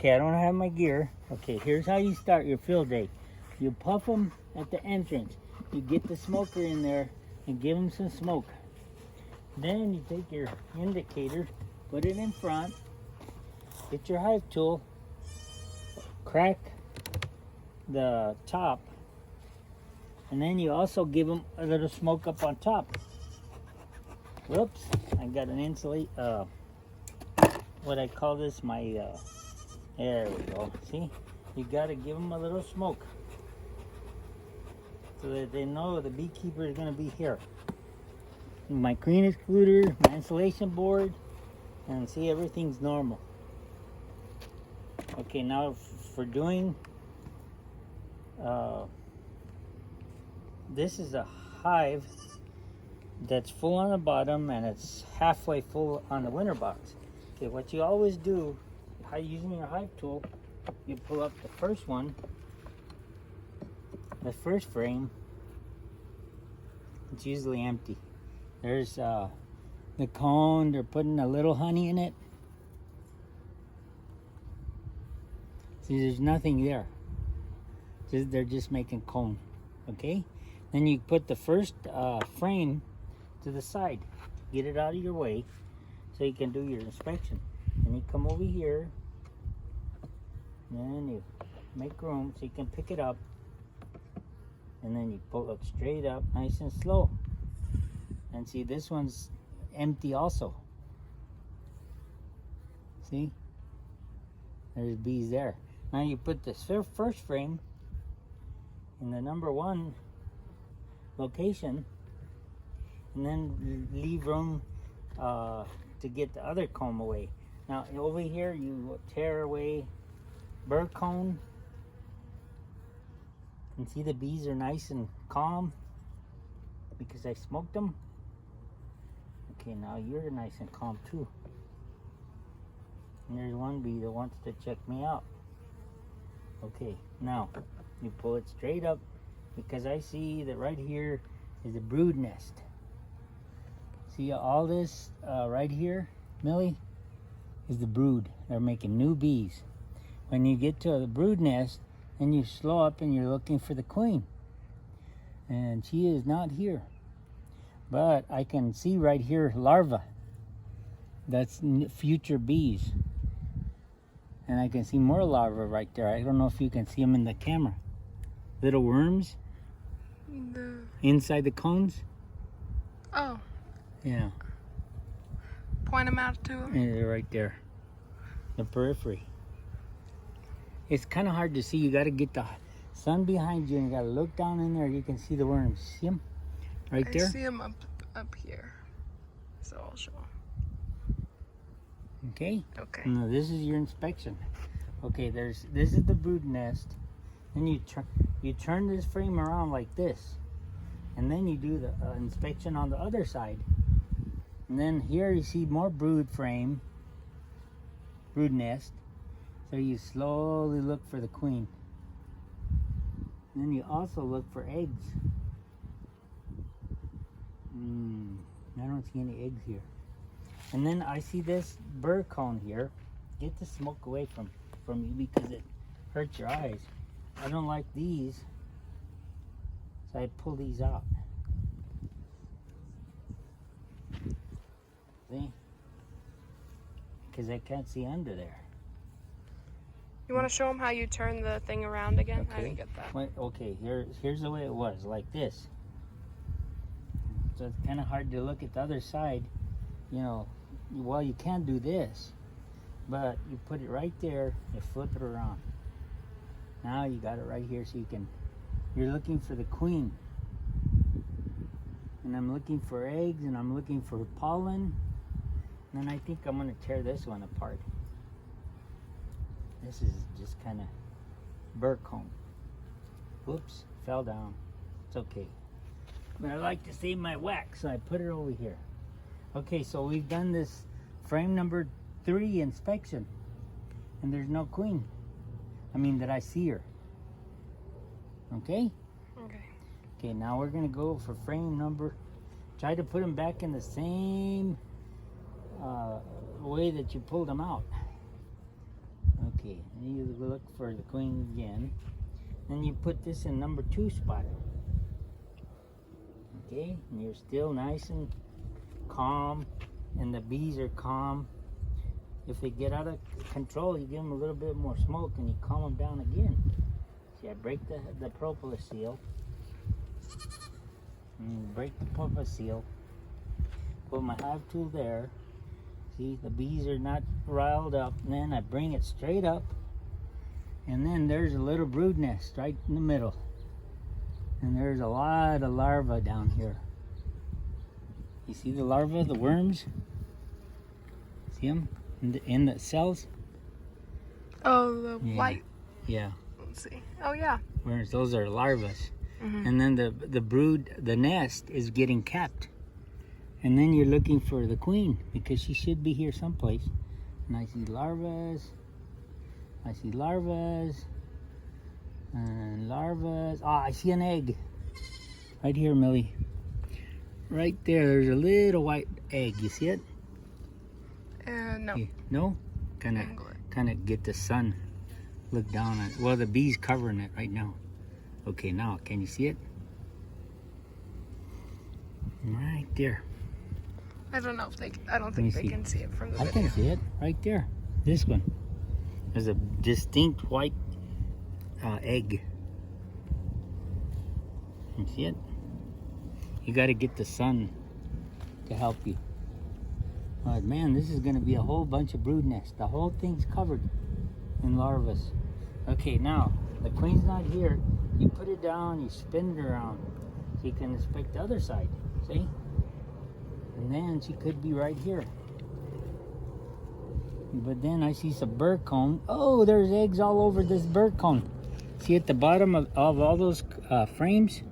Okay, I don't have my gear. Okay, here's how you start your field day. You puff them at the entrance. You get the smoker in there and give them some smoke. Then you take your indicator, put it in front, get your hive tool, crack the top, and then you also give them a little smoke up on top. Whoops, I got an insulate, what I call this, my, there we go. See, you gotta give them a little smoke so that they know the beekeeper is gonna be here. My queen excluder, my insulation board, and see, everything's normal. Okay, now for doing, this is a hive that's full on the bottom and it's halfway full on the winter box. Okay, what you always do, using your hive tool, you pull up the first one, the first frame. It's usually empty. There's the cone, they're putting a little honey in it. See, there's nothing there. They're just making cone, okay? Then you put the first frame to the side. Get it out of your way so you can do your inspection. And you come over here, and then you make room so you can pick it up. And then you pull it straight up, nice and slow. And see, this one's empty also. See? There's bees there. Now you put this first frame in the number 1 location, and then leave room to get the other comb away. Now over here you tear away bird cone, and see the bees are nice and calm because I smoked them. Okay, now you're nice and calm too. And there's one bee that wants to check me out. Okay, now you pull it straight up because I see that right here is a brood nest. See all this right here, Millie, is the brood. They're making new bees. When you get to the brood nest, then you slow up and you're looking for the queen. And she is not here. But I can see right here larvae. That's future bees. And I can see more larvae right there. I don't know if you can see them in the camera. Little worms inside the cones. Oh. Yeah. Point them out to them. And they're right there. The periphery. It's kind of hard to see. You got to get the sun behind you and you got to look down in there. You can see the worms. See them? Right there? I see them up here. So I'll show them. Okay. Okay. Now this is your inspection. Okay, this is the brood nest. Then you turn this frame around like this, and then you do the inspection on the other side. And then here you see more brood nest. So you slowly look for the queen. And then you also look for eggs. I don't see any eggs here. And then I see this bird cone here. Get the smoke away from you because it hurts your eyes. I don't like these, so I pull these out. See? Because I can't see under there. You want to show them how you turn the thing around again? Okay. I didn't get that. Wait, okay, here's the way it was, like this. So it's kind of hard to look at the other side. You know, well, you can do this, but you put it right there, you flip it around. Now you got it right here so you're looking for the queen. And I'm looking for eggs and I'm looking for pollen. And then I think I'm gonna tear this one apart. This is just kind of bird cone. Whoops, fell down. It's okay. But I like to save my wax, so I put it over here. Okay, so we've done this frame number 3 inspection. And there's no queen. I mean that I see her. Okay? Okay. Okay, now we're gonna go for frame number. Try to put them back in the same way that you pulled them out. Okay, and you look for the queen again. Then you put this in number 2 spot. Okay, and you're still nice and calm, and the bees are calm. If they get out of control, you give them a little bit more smoke and you calm them down again. See, I break the propolis seal. And break the propolis seal. Put my hive tool there. See, the bees are not riled up. And then I bring it straight up. And then there's a little brood nest right in the middle. And there's a lot of larvae down here. You see the larvae, the worms? See them in the cells? Oh, the white. Yeah. Let's see. Oh, yeah. Worms, those are larvae. Mm-hmm. And then the brood, the nest is getting capped. And then you're looking for the queen because she should be here someplace. And I see larvae. I see larvae. And larvae. Ah, I see an egg. Right here, Millie. Right there, there's a little white egg. You see it? No. No? Kind of get the sun. Look down on it. Well, the bee's covering it right now. Okay, now, can you see it? Right there. I don't know if they, I don't think they can see it from the video. I can see it right there. This one. There's a distinct white egg. You see it? You got to get the sun to help you. Oh, man, this is going to be a whole bunch of brood nests. The whole thing's covered in larvae. Okay, now, the queen's not here. You put it down, you spin it around so you can inspect the other side. See? And then she could be right here. But then I see some burr comb. Oh, there's eggs all over this burr comb. See at the bottom of all those frames?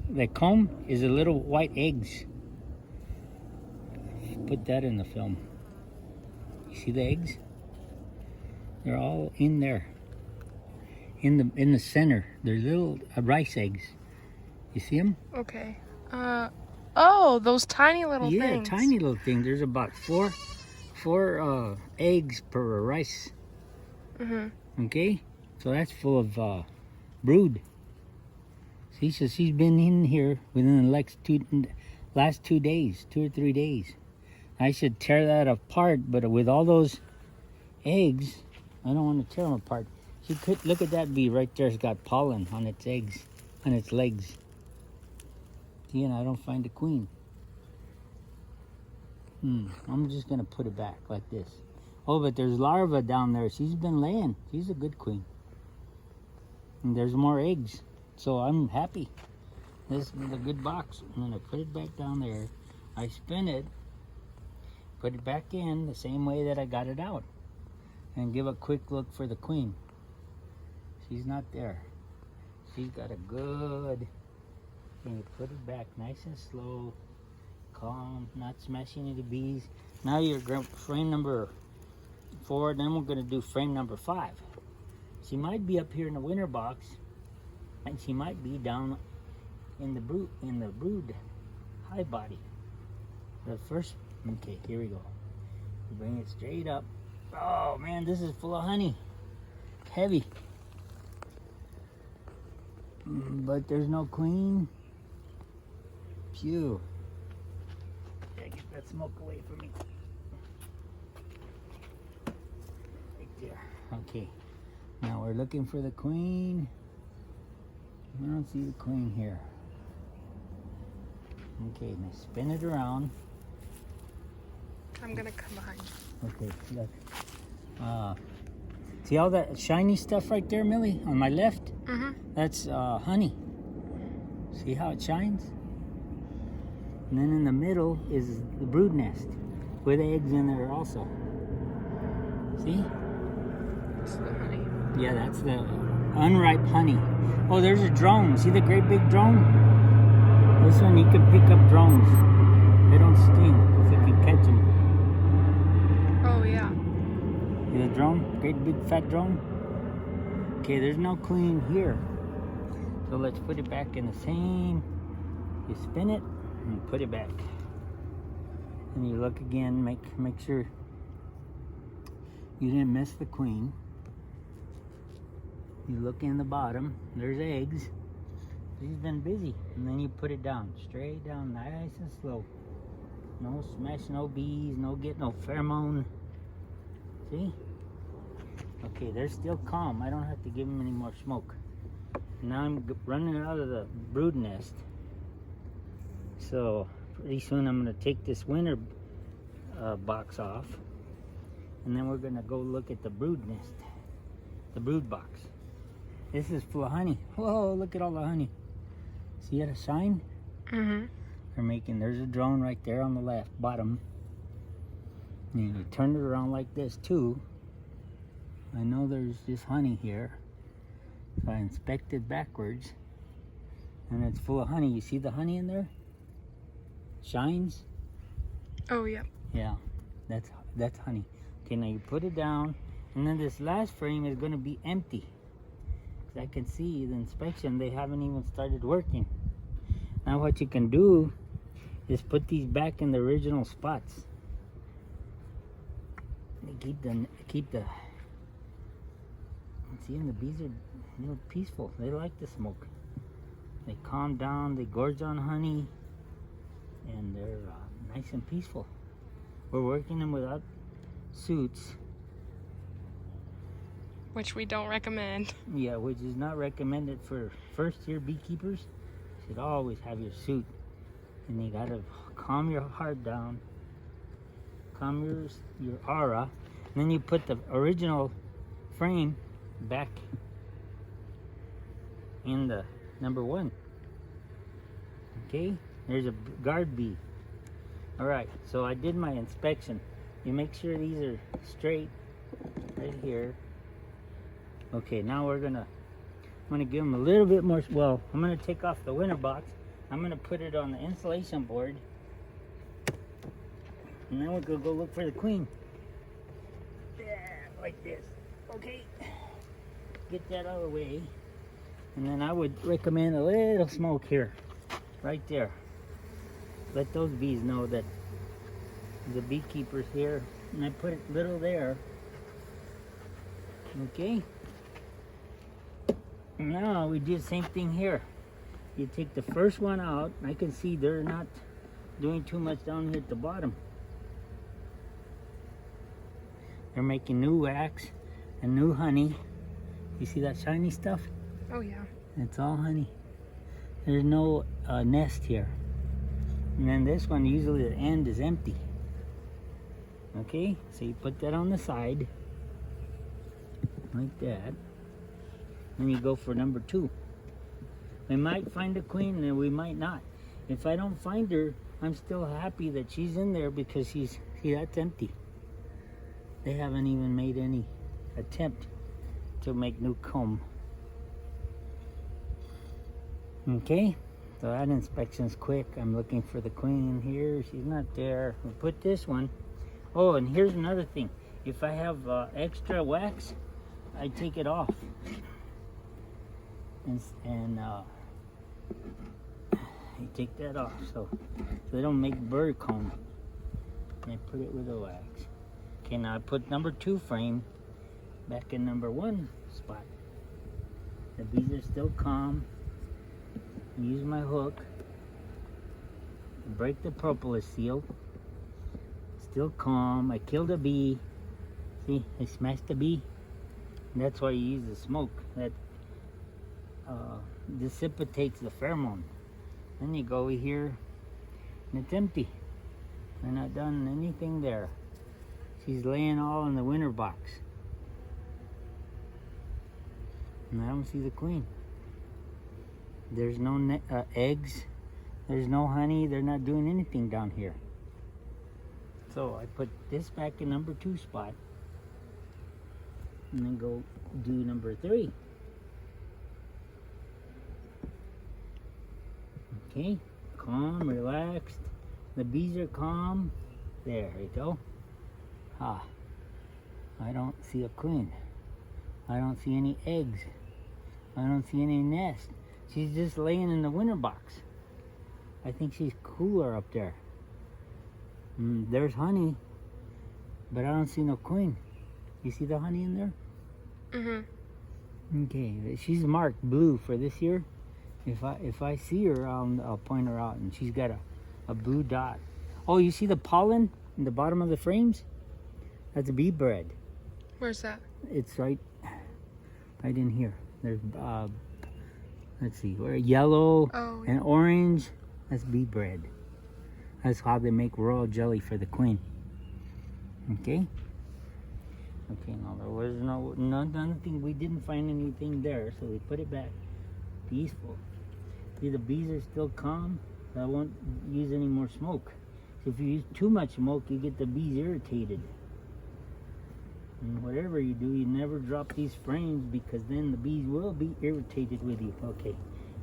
The comb is a little white eggs. Put that in the film. You see the eggs? They're all in there. In the center. They're little rice eggs. You see them? Okay. Oh, those tiny little things. Yeah, tiny little things. There's about four eggs per rice. Mm-hmm. Okay? So that's full of brood. See, so she's been in here within the last 2 days, 2 or 3 days. I should tear that apart, but with all those eggs, I don't want to tear them apart. You could look at that bee right there. It's got pollen on its eggs, on its legs. See, and I don't find the queen. I'm just gonna put it back like this. Oh, but there's larvae down there. She's been laying. She's a good queen. And there's more eggs, so I'm happy. This is a good box. I'm gonna put it back down there. I spin it, put it back in the same way that I got it out, and give a quick look for the queen. She's not there. She's got a good. And you put it back nice and slow, calm, not smashing any bees. Now you're frame number 4, then we're gonna do frame number 5. She might be up here in the winter box, and she might be down in the brood hive body. The first, okay, here we go. Bring it straight up. Oh man, this is full of honey. Heavy. But there's no queen. Phew. Yeah, get that smoke away from me. Right there. Okay. Now we're looking for the queen. I don't see the queen here. Okay, now spin it around. I'm gonna come behind you. Okay, look. See all that shiny stuff right there, Millie? On my left? Mm-hmm. That's honey. See how it shines? And then in the middle is the brood nest with eggs in there also. See? This is the honey. Yeah, that's the unripe honey. Oh, there's a drone. See the great big drone? This one you can pick up drones. They don't sting if you can catch them. Oh, yeah. See the drone? Great big fat drone? Okay, there's no queen here. So let's put it back in the same. You spin it and put it back. And you look again, make sure You didn't miss the queen. You look in the bottom, there's eggs. She's been busy. And then you put it down, straight down, nice and slow. No smash, no bees, no get no pheromone. See? Okay, they're still calm. I don't have to give them any more smoke. Now I'm running out of the brood nest. So pretty soon I'm going to take this winter box off. And then we're going to go look at the brood nest. The brood box. This is full of honey. Whoa, look at all the honey. See it, a sign? Mm-hmm. They're making, there's a drone right there on the left, bottom. And you turn it around like this too. I know there's just honey here. So I inspected backwards. And it's full of honey. You see the honey in there? Shines? Oh, yeah. Yeah, that's honey. Okay, now you put it down. And then this last frame is going to be empty. I can see the inspection, they haven't even started working. Now what you can do is put these back in the original spots. They keep the see, and the bees are peaceful. They like the smoke. They calm down, they gorge on honey, and they're nice and peaceful. We're working them without suits. Which we don't recommend. Yeah, which is not recommended for first-year beekeepers. You should always have your suit. And you gotta calm your heart down. Calm your aura. And then you put the original frame back in the number 1. Okay? There's a guard bee. Alright, so I did my inspection. You make sure these are straight right here. Okay, now I'm gonna give them a little bit more, well, I'm gonna take off the winter box. I'm gonna put it on the insulation board. And then we're gonna go look for the queen. Yeah, like this. Okay. Get that out of the way. And then I would recommend a little smoke here. Right there. Let those bees know that the beekeeper's here. And I put it little there. Okay. Now we do the same thing here. You take the first one out. I can see they're not doing too much down here at the bottom. They're making new wax and new honey. You see that shiny stuff? Oh, yeah. It's all honey. There's no nest here. And then this one, usually the end is empty. Okay, so you put that on the side. Like that. Then you go for number 2. We might find a queen and we might not. If I don't find her, I'm still happy that she's in there because see, that's empty. They haven't even made any attempt to make new comb. Okay, so that inspection's quick. I'm looking for the queen here. She's not there. We'll put this one. Oh, and here's another thing. If I have extra wax, I take it off. And you take that off so they don't make bird comb. And I put it with the wax. Okay, now I put number 2 frame back in number 1 spot. The bees are still calm. Use my hook. Break the propolis seal. Still calm. I killed a bee. See, I smashed the bee. And that's why you use the smoke. That dissipates the pheromone. Then you go here and it's empty. They're not done anything there. She's laying all in the winter box. And I don't see the queen. There's no eggs. There's no honey. They're not doing anything down here. So I put this back in number 2 spot. And then go do number 3. Okay, calm, relaxed. The bees are calm. There you go. Ah, I don't see a queen. I don't see any eggs. I don't see any nest. She's just laying in the winter box. I think she's cooler up there. There's honey, but I don't see no queen. You see the honey in there? Mm-hmm. Okay, she's marked blue for this year. If I see her, I'll point her out, and she's got a blue dot. Oh, you see the pollen in the bottom of the frames? That's bee bread. Where's that? It's right in here. There's let's see, where yellow and orange. That's bee bread. That's how they make royal jelly for the queen. Okay. Okay. Now there was nothing. We didn't find anything there, so we put it back. Peaceful. See, the bees are still calm. So I won't use any more smoke. So if you use too much smoke, you get the bees irritated. And whatever you do, you never drop these frames, because then the bees will be irritated with you. Okay,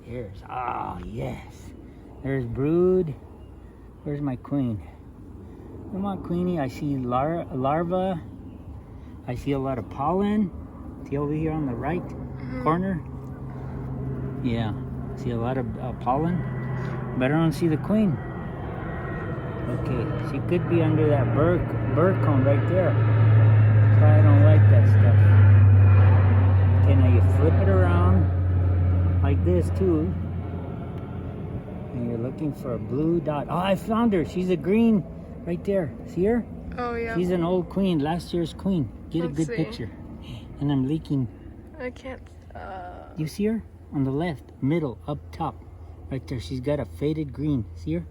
here's, yes. There's brood. Where's my queen? Come on, Queenie. I see larva. I see a lot of pollen. See over here on the right corner? Yeah, see a lot of pollen. But I don't see the queen. Okay, she could be under that burr cone right there. I don't like that stuff. Okay, now you flip it around like this too. And you're looking for a blue dot. Oh, I found her. She's a green right there. See her? Oh, yeah. She's an old queen, last year's queen. Get a good picture. And I'm leaking. I can't. You see her? On the left, middle, up top. Right there. She's got a faded green. See her?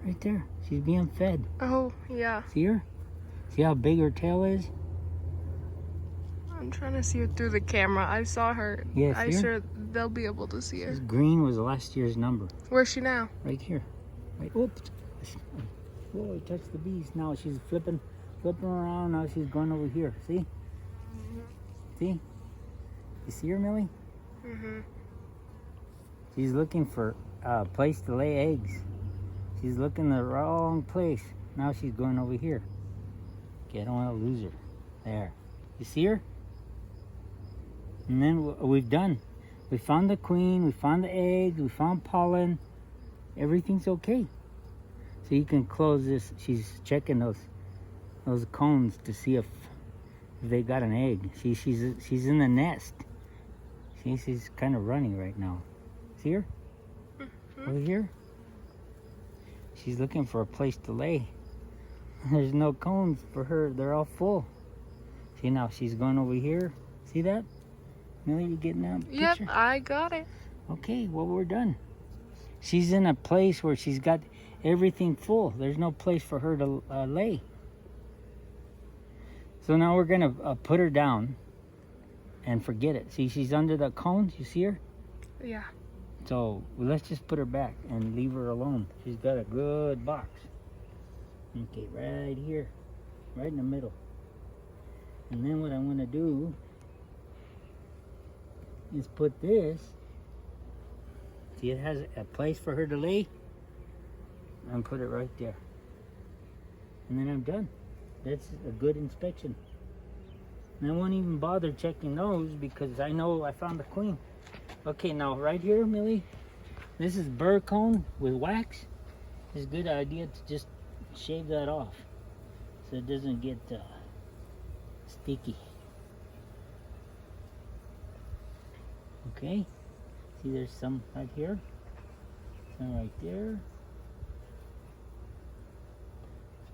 Right there. She's being fed. Oh, yeah. See her? See how big her tail is? I'm trying to see her through the camera. I saw her. Yes, I'm sure they'll be able to see her. This green was last year's number. Where's she now? Right here. Right. Oops. Whoa, I touched the bees. Now she's flipping around. Now she's going over here. See? See? You see her, Millie? Mm-hmm. She's looking for a place to lay eggs. She's looking the wrong place. Now she's going over here. Okay, I don't want to lose her. There. You see her? And then we've done. We found the queen, we found the eggs, we found pollen. Everything's okay. So you can close this. She's checking those cones to see if they got an egg. She's in the nest. See, she's kind of running right now. See her? Over here? She's looking for a place to lay. There's no cones for her. They're all full. See, now she's going over here. See that? Millie, you getting that picture? Yep, I got it. Okay, well, we're done. She's in a place where she's got everything full. There's no place for her to lay. So now we're going to put her down and forget it. See, she's under the cones. You see her? Yeah. So let's just put her back and leave her alone. She's got a good box. Okay, right here. Right in the middle. And then what I'm going to do is put this. See, it has a place for her to lay. And put it right there. And then I'm done. That's a good inspection. And I won't even bother checking those because I know I found the queen. Okay, now right here, Millie, this is burr cone with wax. It's a good idea to just shave that off so it doesn't get sticky. Okay, see there's some right here, some right there.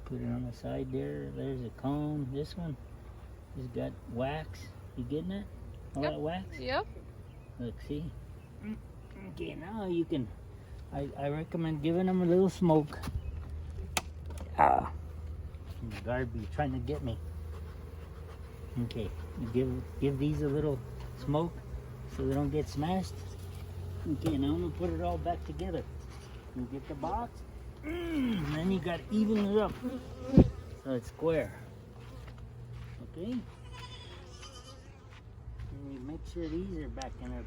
Put it on the side there. There's a cone. This one has got wax. You getting that? All that wax? Yep. Look, see? Okay, now you can, I recommend giving them a little smoke. The guard be trying to get me. Okay, you give these a little smoke so they don't get smashed. Okay, now I'm gonna put it all back together. You get the box, and then you gotta even it up so it's square. Okay? And you make sure these are back in there.